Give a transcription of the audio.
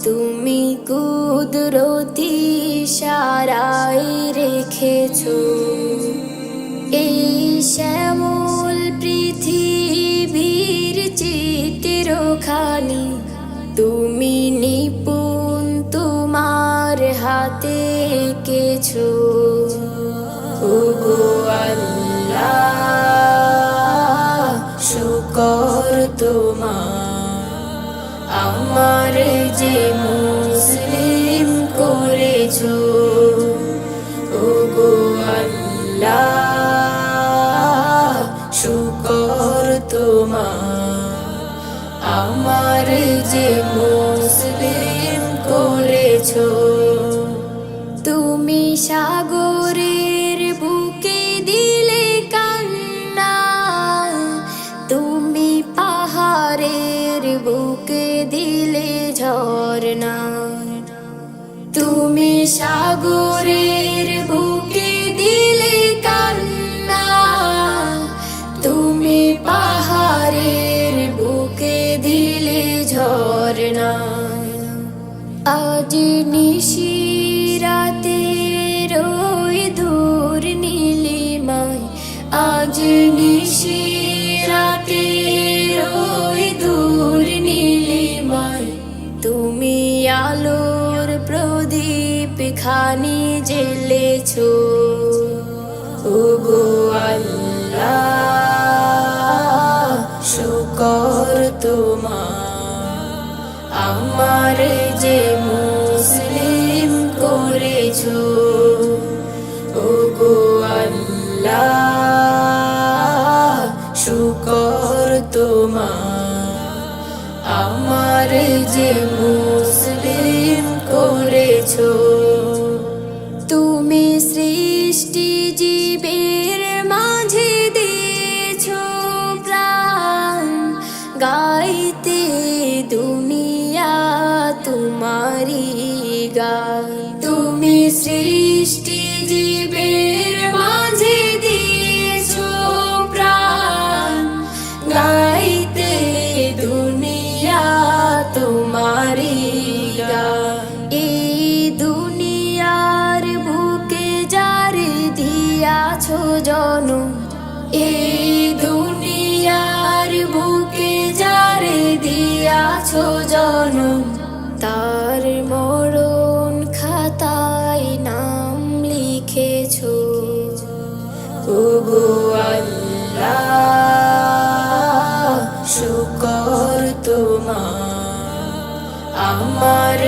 তুমি কুদরতি ইশারায় রেখেছো এই শ্যামল পৃথিবীর চিত্রখানি। তুমি নিপুণ তোমার হাতে এঁকেছো। ওগো আল্লাহ, শুকর তোমার, আমার যে মুসলিম করেছো। ওগো আল্লাহ, শুকর তোমার, আমার যে মুসলিম করেছো। তুমি সাগরের বুকে দিলে কান্না, তুমি পাহাড়ের বুকে দিলে ঝরনা। তুমি সাগরের বুকে দিলে কান্না, তুমি পাহাড়ের বুকে দিলে ঝরনা। আজ নিশিরাতে রই দূর নীলিমায়, আজ নিশিরাতে রই দূর নীলিমায়, তুমি আলোর প্রদীপ খানি জ্বেলেছো। ওগো আল্লাহ, শুকর তোমার, আমার যে মুসলিম করেছো। ওগো আল্লাহ, শুকর তোমার, আমার যে মুসলিম করেছো। তুমি সৃষ্টি জীবের মাঝে দিয়েছো প্রাণ, গাইতে দুনিয়া তোমারি গান। তুমি সৃষ্টি জীবের মাঝে দিয়েছো প্রাণ, গাইতে দুনিয়া তোমারি গান। এই দুনিয়ার বুকে যারে দিয়াছো জনম, এই দুনিয়ার বুকে যারে দিয়াছো জনম, তার মরণ খাতায় নাম লিখেছো। ওগো আল্লাহ, শুকর তোমার, আমার